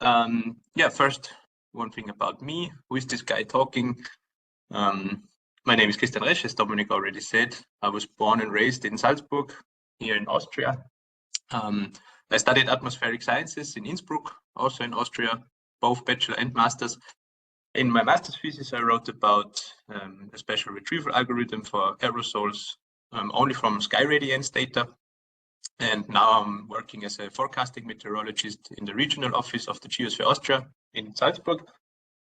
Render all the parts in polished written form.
Yeah, first, one thing about me. Who is this guy talking? My name is Resch, as Dominic already said. I was born and raised in Salzburg, here in Austria. I studied atmospheric sciences in Innsbruck, also in Austria, both bachelor and masters. In my master's thesis, I wrote about a special retrieval algorithm for aerosols only from sky radiance data. And now I'm working as a forecasting meteorologist in the regional office of the Geosphere Austria in Salzburg.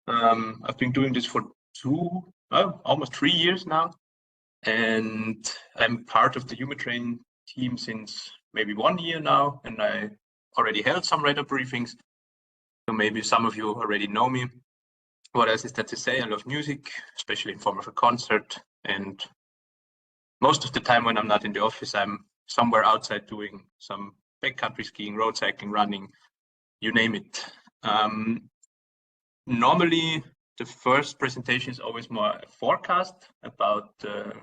I've been doing this for almost 3 years now. And I'm part of the EUMeTrain team since maybe 1 year now. And I already held some radar briefings. So maybe some of you already know me. What else is there to say? I love music, especially in form of a concert. And most of the time when I'm not in the office, I'm somewhere outside doing some backcountry skiing, road cycling, running, you name it. Normally, the first presentation is always more a forecast about the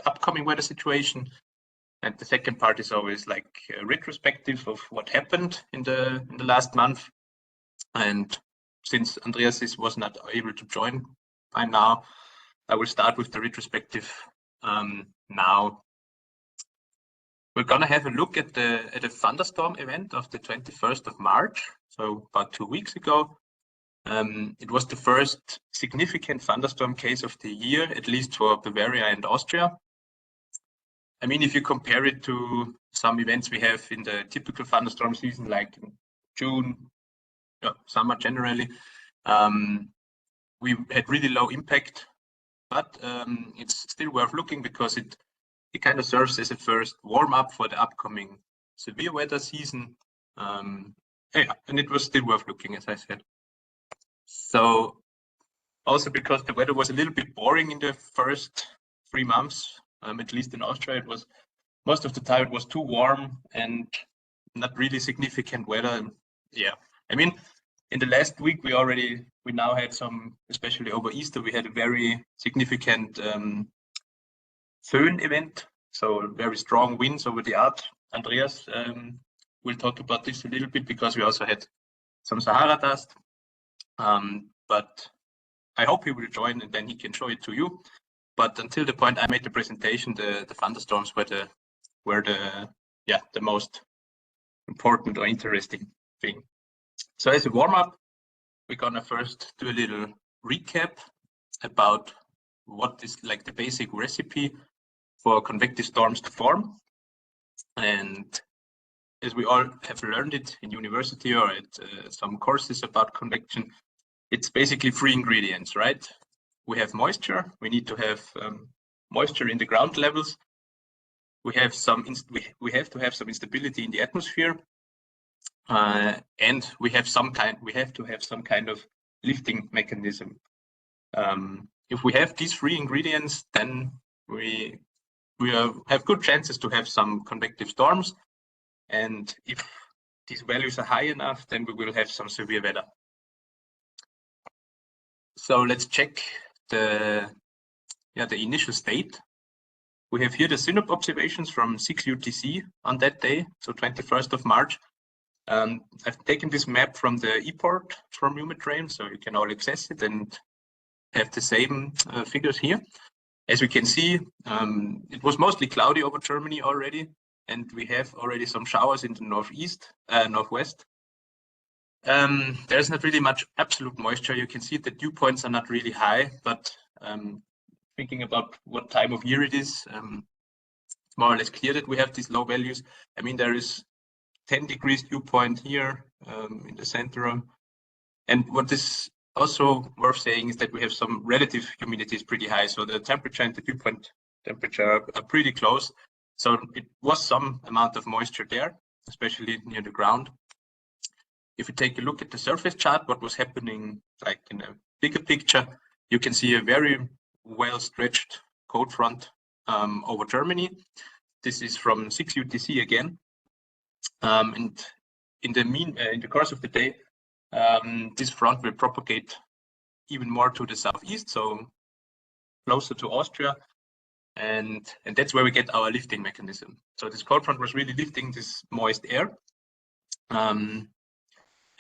upcoming weather situation. And the second part is always like a retrospective of what happened in the last month. And since Andreas was not able to join by now, I will start with the retrospective now. We're going to have a look at the thunderstorm event of the 21st of March, so about 2 weeks ago. It was the first significant thunderstorm case of the year, at least for Bavaria and Austria. I mean, if you compare it to some events we have in the typical thunderstorm season, like in June, summer generally, we had really low impact, but it's still worth looking because it kind of serves as a first warm-up for the upcoming severe weather season. Yeah, and it was still worth looking, as I said. So also because the weather was a little bit boring in the first 3 months, at least in Austria, it was most of the time it was too warm and not really significant weather. Yeah, I mean, in the last week we now had some, especially over Easter, we had a very significant Föhn event, so very strong winds over the Alps. Andreas will talk about this a little bit because we also had some Sahara dust. But I hope he will join and then he can show it to you. But until the point I made the presentation, the thunderstorms were the most important or interesting thing. So as a warm-up, we're gonna first do a little recap about what is like the basic recipe for convective storms to form. And as we all have learned it in university or at some courses about convection, it's basically 3 ingredients, right? We have moisture. We need to have moisture in the ground levels. We have to have some instability in the atmosphere, and we have to have some kind of lifting mechanism. If we have these 3 ingredients, then we have good chances to have some convective storms. And if these values are high enough, then we will have some severe weather. So let's check the initial state. We have here the SYNOP observations from 6 UTC on that day, so 21st of March. I've taken this map from the e-port from EUMeTrain, so you can all access it and have the same figures here. As we can see, it was mostly cloudy over Germany already, and we have already some showers in the northwest. There's not really much absolute moisture. You can see the dew points are not really high, but thinking about what time of year it is, it's more or less clear that we have these low values. I mean, there is 10 degrees dew point here in the center. And what is also worth saying is that we have some relative humidity is pretty high. So the temperature and the dew point temperature are pretty close. So it was some amount of moisture there, especially near the ground. If you take a look at the surface chart, what was happening like in a bigger picture, you can see a very well stretched cold front over Germany. This is from 6 UTC again. And in the course of the day, this front will propagate even more to the southeast, so closer to Austria. And that's where we get our lifting mechanism. So this cold front was really lifting this moist air.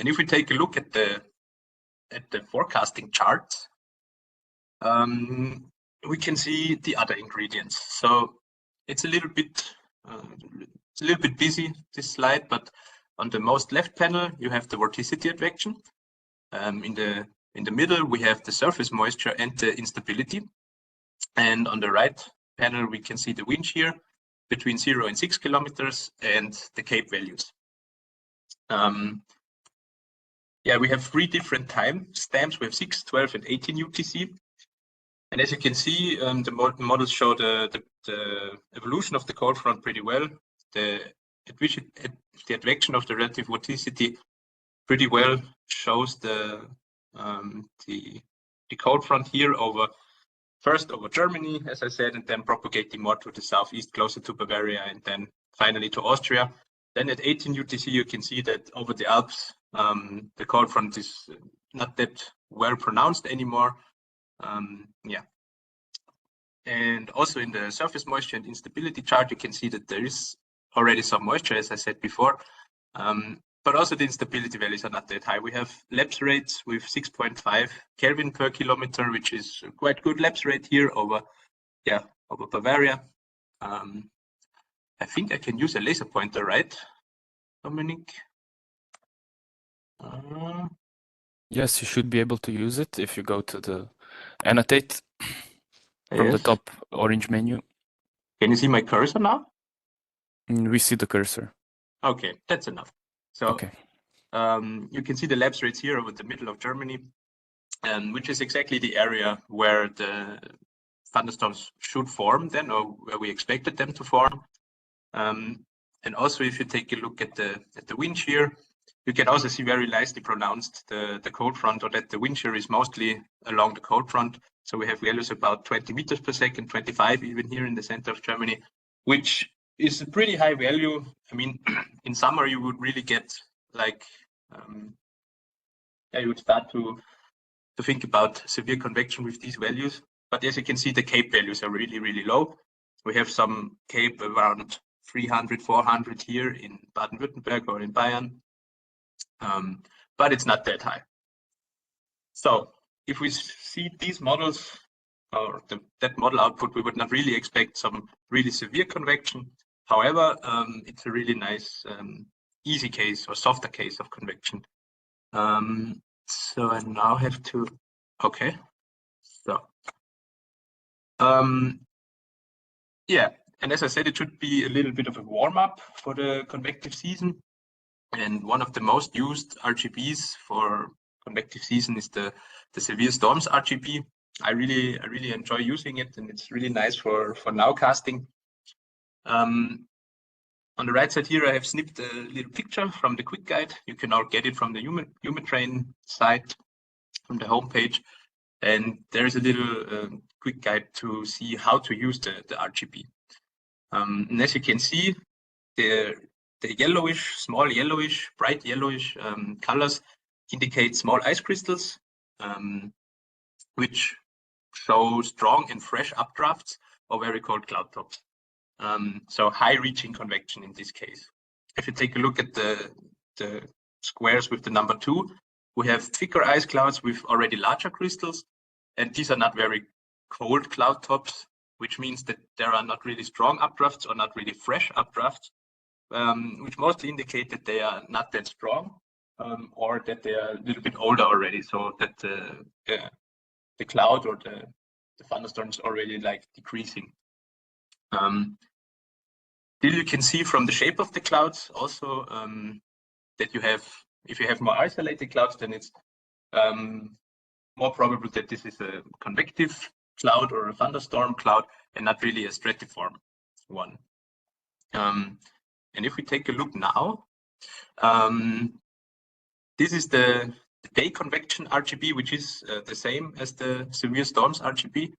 And if we take a look at the forecasting charts, we can see the other ingredients. So it's a little bit busy, this slide, but on the most left panel you have the vorticity advection. In the middle we have the surface moisture and the instability, and on the right panel we can see the wind shear between 0 and 6 kilometers and the Cape values. Yeah, we have 3 different time stamps. We have 6, 12, and 18 UTC. And as you can see, the models show the evolution of the cold front pretty well. The advection of the relative vorticity pretty well shows the cold front here first over Germany, as I said, and then propagating more to the southeast, closer to Bavaria, and then finally to Austria. Then at 18 UTC, you can see that over the Alps, the cold front is not that well pronounced anymore. Yeah. And also in the surface moisture and instability chart, you can see that there is already some moisture, as I said before. But also the instability values are not that high. We have lapse rates with 6.5 Kelvin per kilometer, which is quite good lapse rate here over Bavaria. I think I can use a laser pointer, right, Dominic? Yes, you should be able to use it if you go to the annotate from the top orange menu. Can you see my cursor now? We see the cursor. Okay, that's enough. So okay. You can see the lapse rates here over the middle of Germany, which is exactly the area where the thunderstorms should form then, or where we expected them to form. And also, if you take a look at the wind shear, you can also see very nicely pronounced the cold front, or that the wind shear is mostly along the cold front. So we have values about 20 meters per second, 25 even here in the center of Germany, which is a pretty high value. I mean, in summer you would really get like, you would start to think about severe convection with these values. But as you can see, the Cape values are really, really low. We have some Cape around 300, 400 here in Baden-Württemberg or in Bayern, but it's not that high. So if we see these models, or that model output, we would not really expect some really severe convection. However, it's a really nice easy case or softer case of convection. So I now have to, okay. So, yeah, and as I said, it should be a little bit of a warm-up for the convective season. And one of the most used RGBs for convective season is the Severe Storms RGB. I really enjoy using it, and it's really nice for nowcasting. On the right side here, I have snipped a little picture from the quick guide. You can now get it from the EUMeTrain site, from the homepage. And there is a little quick guide to see how to use the RGB. And as you can see, the yellowish, small yellowish, bright yellowish colors indicate small ice crystals, which show strong and fresh updrafts, or very cold cloud tops. So high reaching convection in this case. If you take a look at the squares with the number 2, we have thicker ice clouds with already larger crystals, and these are not very cold cloud tops, which means that there are not really strong updrafts or not really fresh updrafts, which mostly indicate that they are not that strong, or that they are a little bit older already, so that the cloud or the thunderstorm is already like decreasing. Still, you can see from the shape of the clouds also that you have, if you have more isolated clouds, then it's more probable that this is a convective cloud or a thunderstorm cloud, and not really a stratiform one. And if we take a look now, this is the day convection RGB, which is the same as the Severe Storms RGB.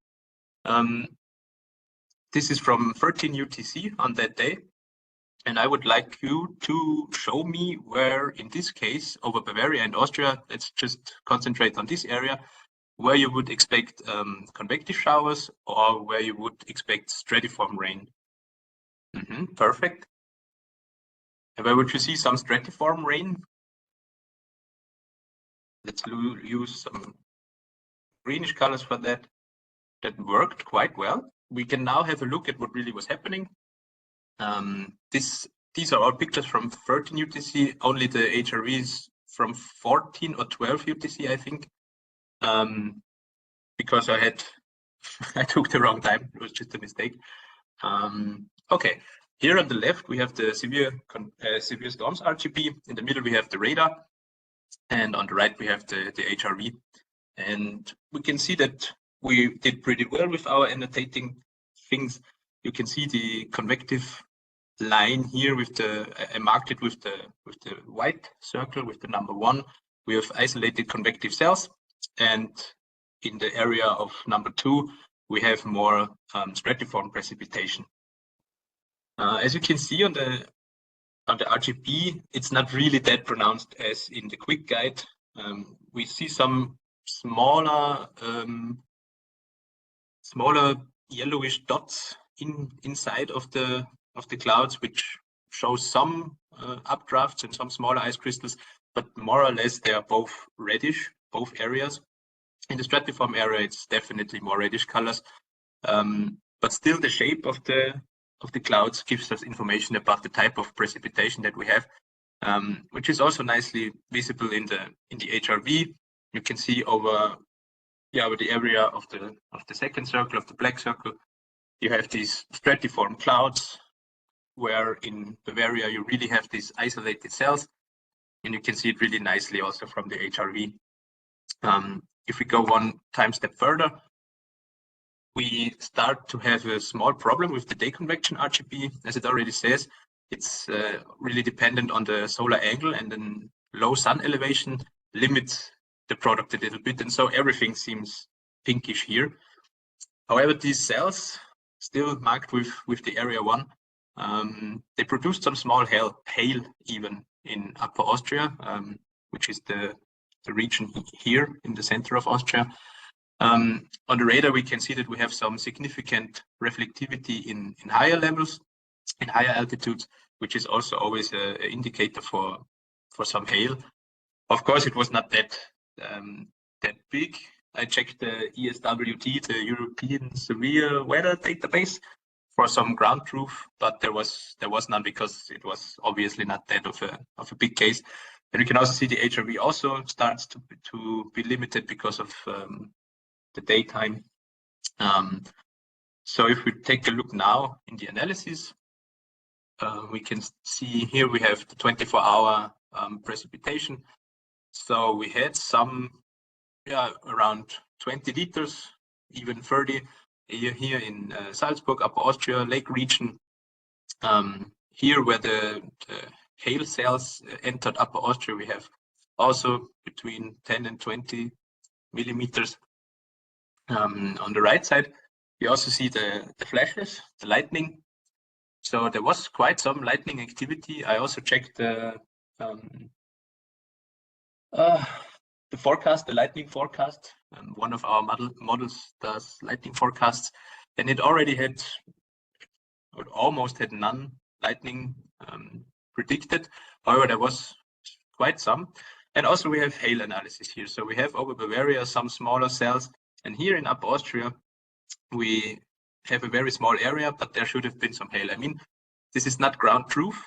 This is from 13 UTC on that day. And I would like you to show me where, in this case, over Bavaria and Austria, let's just concentrate on this area, where you would expect convective showers, or where you would expect stratiform rain. Perfect. And where would you see some stratiform rain? let's use some greenish colors for that. That worked quite well. We can now have a look at what really was happening. These are all pictures from 13 UTC, only the HRVs from 14 or 12 UTC, I think, because I took the wrong time. It was just a mistake. Okay, here on the left we have the severe storms RGB. In the middle we have the radar, and on the right we have the HRV. And we can see that we did pretty well with our annotating things. You can see the convective line here with I marked it with the white circle with the number 1. We have isolated convective cells, and in the area of number 2 we have more stratiform precipitation. As you can see on the RGB, it's not really that pronounced as in the quick guide. We see some smaller yellowish dots inside of the clouds, which shows some updrafts and some smaller ice crystals, but more or less they are both reddish, both areas. In the stratiform area, it's definitely more reddish colors, but still the shape of the clouds gives us information about the type of precipitation that we have, which is also nicely visible in the HRV. You can see over the area of the second circle, of the black circle, you have these stratiform clouds, where in Bavaria you really have these isolated cells, and you can see it really nicely also from the HRV. If we go one step further, we start to have a small problem with the day convection RGB. As it already says, it's really dependent on the solar angle, and then low sun elevation limits the product a little bit, and so everything seems pinkish here. However, these cells, still marked with the area 1, they produced some small hail even in Upper Austria, which is the region here in the center of Austria. On the radar, we can see that we have some significant reflectivity in higher levels, in higher altitudes, which is also always an indicator for some hail. Of course, it was not that big. I checked the ESWT, the European Severe Weather Database, for some ground truth, but there was none, because it was obviously not that of a big case. And you can also see the HRV also starts to be limited because of the daytime. So if we take a look now in the analysis, we can see here we have the 24-hour precipitation. So we had some around 20 liters, even 30 here in Salzburg, Upper Austria, Lake region. Here where the hail cells entered Upper Austria, we have also between 10 and 20 millimeters. On the right side, we also see the flashes, the lightning. So there was quite some lightning activity. I also checked the forecast, the lightning forecast. One of our models does lightning forecasts, and it already had, or almost had, none lightning predicted. However, there was quite some. And also we have hail analysis here. So we have over Bavaria some smaller cells, and here in Upper Austria we have a very small area, but there should have been some hail. I mean, this is not ground truth.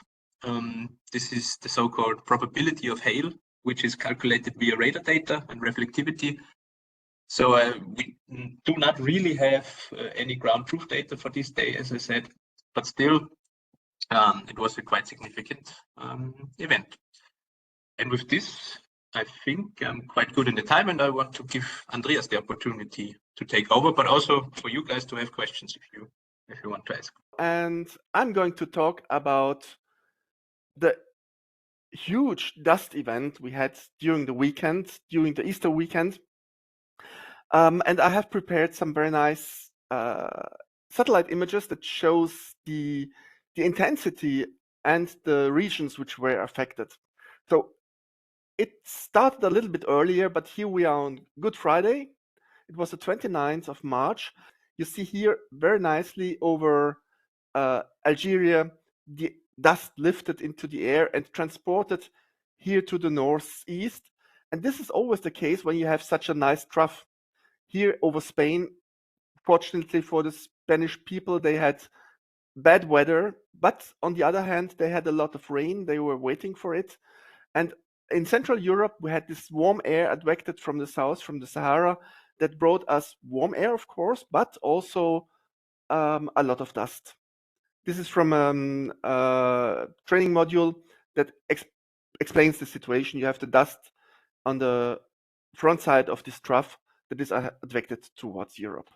This is the so-called probability of hail, which is calculated via radar data and reflectivity. So we do not really have any ground truth data for this day, as I said, but still it was a quite significant event. And with this, I think I'm quite good in the time, and I want to give Andreas the opportunity to take over, but also for you guys to have questions if you want to ask. And I'm going to talk about the huge dust event we had during the weekend, during the Easter weekend. And I have prepared some very nice satellite images that shows the intensity and the regions which were affected. So it started a little bit earlier, but here we are on Good Friday. It was the 29th of March. You see here very nicely over Algeria, the dust lifted into the air and transported here to the northeast. And this is always the case when you have such a nice trough. Here over Spain, fortunately for the Spanish people, they had bad weather, but on the other hand, they had a lot of rain. They were waiting for it. And in Central Europe, we had this warm air advected from the south, from the Sahara, that brought us warm air, of course, but also a lot of dust. This is from a training module that explains the situation. You have the dust on the front side of this trough that is advected towards Europe.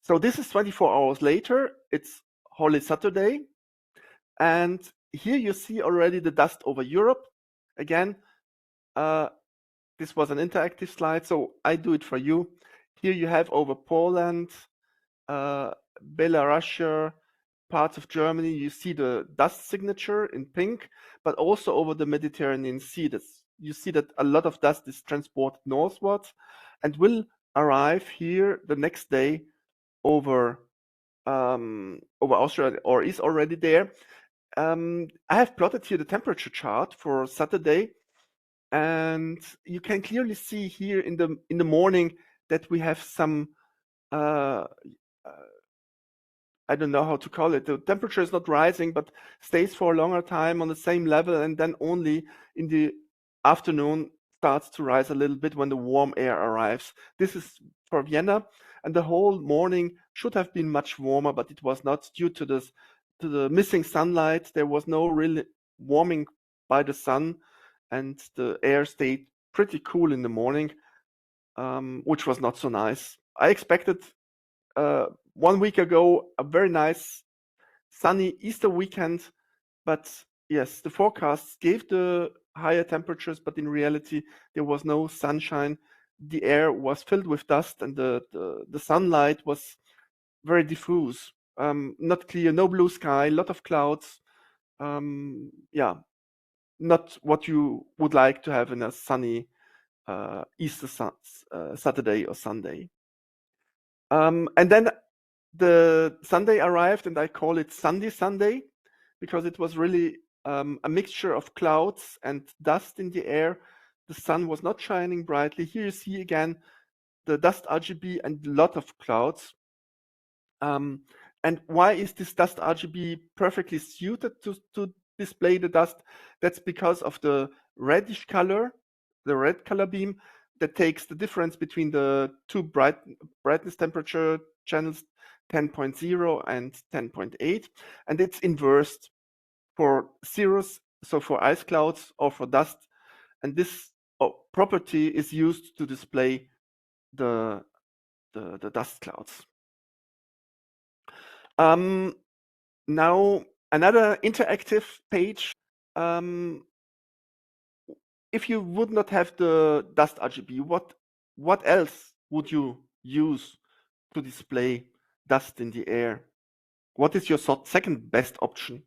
So this is 24 hours later. It's Holy Saturday. And here you see already the dust over Europe. Again, this was an interactive slide, so I do it for you. Here you have over Poland, Belarus, parts of Germany, you see the dust signature in pink, but also over the Mediterranean Sea. You see that a lot of dust is transported northwards and will arrive here the next day over Austria, or is already there. I have plotted here the temperature chart for Saturday, and you can clearly see here in the morning that we have some I don't know how to call it. The temperature is not rising, but stays for a longer time on the same level, and then only in the afternoon starts to rise a little bit when the warm air arrives. This is for Vienna, and the whole morning should have been much warmer, but it was not due to the missing sunlight. There was no real warming by the sun, and the air stayed pretty cool in the morning, which was not so nice. I expected 1 week ago a very nice sunny Easter weekend, but yes, the forecasts gave the higher temperatures, but in reality there was no sunshine. The air was filled with dust, and the sunlight was very diffuse, not clear, no blue sky, a lot of clouds. Yeah, not what you would like to have in a sunny Easter Saturday or Sunday. And then the Sunday arrived, and I call it Sunday because it was really a mixture of clouds and dust in the air. The sun was not shining brightly. Here you see again the Dust RGB and a lot of clouds. And why is this Dust RGB perfectly suited to display the dust? That's because of the reddish color, the red color beam that takes the difference between the two brightness temperature channels, 10.0 and 10.8, and it's inversed for cirrus, so for ice clouds or for dust, and this property is used to display the dust clouds. Now another interactive page. If you would not have the Dust RGB, what else would you use to display dust in the air? What is your second best option?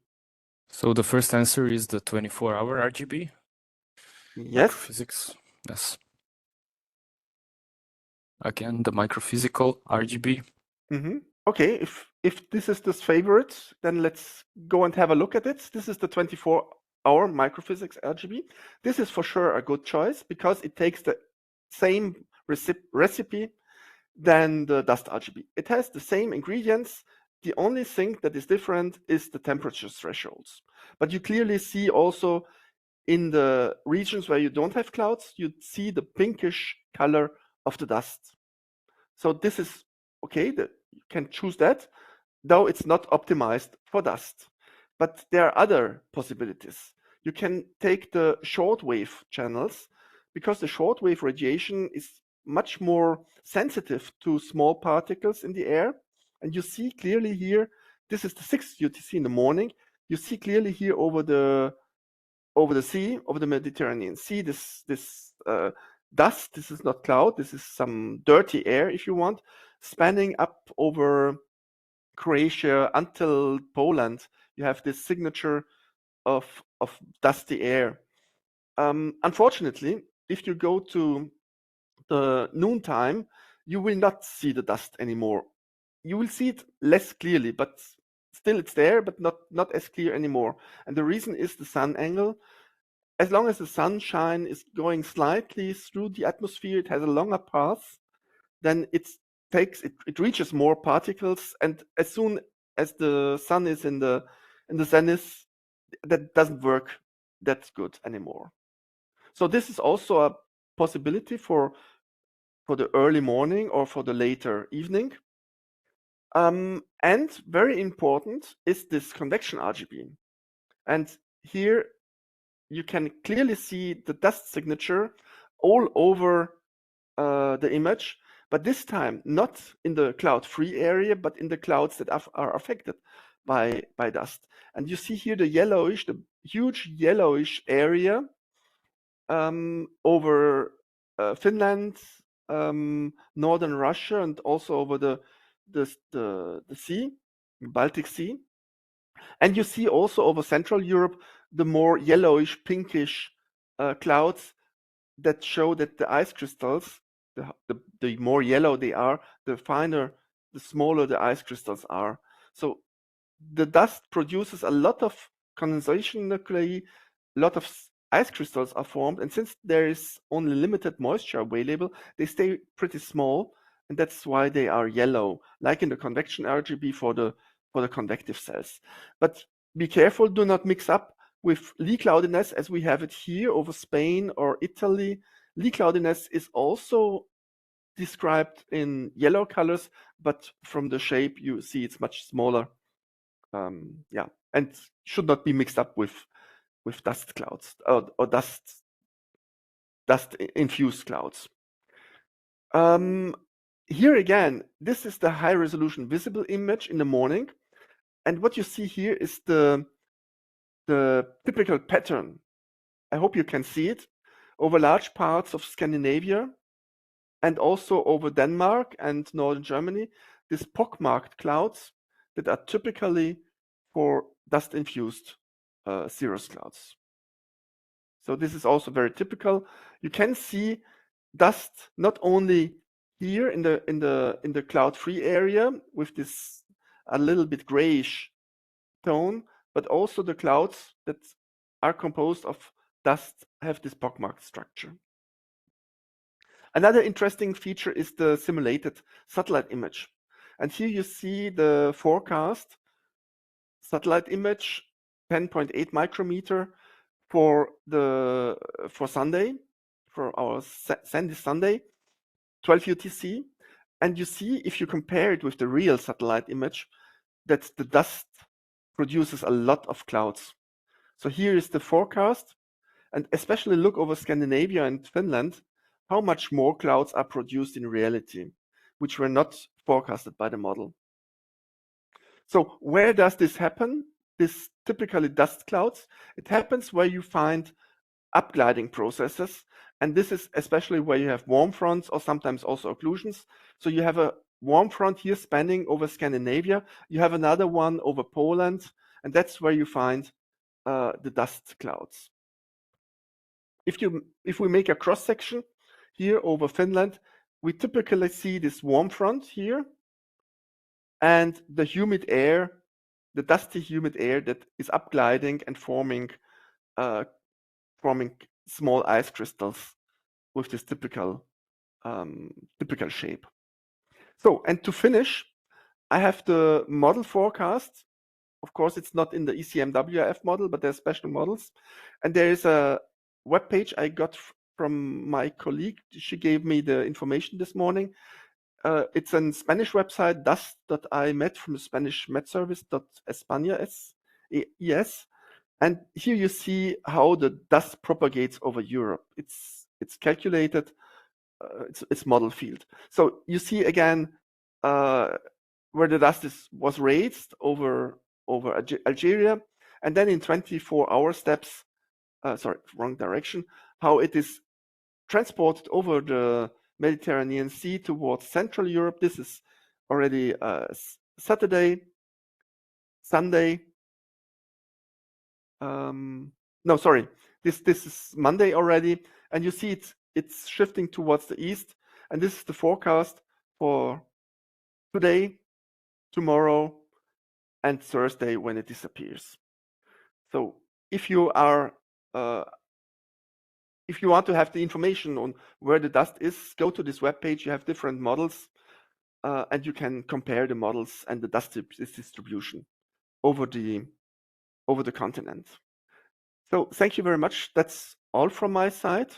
So the first answer is the 24-hour RGB. Yes. Microphysics. Yes. Again, the microphysical RGB. Mm-hmm. Okay, if this is the favorite, then let's go and have a look at it. This is the 24-hour Microphysics RGB. This is for sure a good choice because it takes the same recipe than the Dust RGB. It has the same ingredients. The only thing that is different is the temperature thresholds. But you clearly see also in the regions where you don't have clouds, you see the pinkish color of the dust. So this is okay, you can choose that, though it's not optimized for dust. But there are other possibilities. You can take the shortwave channels because the shortwave radiation is much more sensitive to small particles in the air. And you see clearly here, this is the 6th UTC in the morning. You see clearly here over the sea, over the Mediterranean Sea, this dust. This is not cloud. This is some dirty air, if you want, spanning up over Croatia until Poland. You have this signature of dusty air. Unfortunately, if you go to the noontime, you will not see the dust anymore. You will see it less clearly, but still it's there, but not as clear anymore. And the reason is the sun angle. as long as the sunshine is going slightly through the atmosphere, it has a longer path, then it reaches more particles, and as soon as the sun is in the zenith, that doesn't work that good anymore. So this is also a possibility for the early morning or for the later evening. And very important is this convection RGB. And here you can clearly see the dust signature all over the image, but this time not in the cloud-free area, but in the clouds that are affected by dust. And you see here the huge yellowish area over Finland, northern Russia, and also over the sea, Baltic Sea. And you see also over Central Europe the more yellowish, pinkish clouds that show that the ice crystals, the more yellow they are, the smaller the ice crystals are. So the dust produces a lot of condensation nuclei, a lot of ice crystals are formed, and since there is only limited moisture available, they stay pretty small, and that's why they are yellow, like in the convection RGB for the convective cells. But be careful, do not mix up with Lee cloudiness as we have it here over Spain or Italy. Lee cloudiness is also described in yellow colors, but from the shape you see it's much smaller. Yeah, and should not be mixed up with dust clouds or dust infused clouds. Here again, this is the high resolution visible image in the morning, and what you see here is the typical pattern. I hope you can see it over large parts of Scandinavia and also over Denmark and northern Germany. These pockmarked clouds that are typically for dust-infused cirrus clouds. So this is also very typical. You can see dust not only here in the cloud-free area with this a little bit grayish tone, but also the clouds that are composed of dust have this pockmarked structure. Another interesting feature is the simulated satellite image. And here you see the forecast satellite image, 10.8 micrometer for Sunday, for our sandy Sunday, 12 UTC. And you see, if you compare it with the real satellite image, that the dust produces a lot of clouds. So here is the forecast, and especially look over Scandinavia and Finland, how much more clouds are produced in reality, which were not forecasted by the model. So where does this happen? This typically dust clouds. It happens where you find upgliding processes, and this is especially where you have warm fronts or sometimes also occlusions. So you have a warm front here spanning over Scandinavia. You have another one over Poland, and that's where you find the dust clouds. If we make a cross section here over Finland, we typically see this warm front here and the humid air, the dusty humid air that is upgliding and forming small ice crystals with this typical shape. So, and to finish, I have the model forecast. Of course, it's not in the ECMWF model, but there's special models. And there is a web page I got from my colleague. She gave me the information this morning. It's a Spanish website, dust.imet from the Spanish Met Service, .España, and here you see how the dust propagates over Europe. It's calculated, it's model field. So you see again where the dust was raised over Algeria, and then in 24-hour steps, sorry, wrong direction, how it is transported over the Mediterranean Sea towards Central Europe. This is already Saturday, Sunday. No, sorry, this is Monday already, and you see it's shifting towards the east, and this is the forecast for today, tomorrow, and Thursday when it disappears. So if you are if you want to have the information on where the dust is, go to this webpage. You have different models, and you can compare the models and the dust distribution over the continent. So thank you very much. That's all from my side.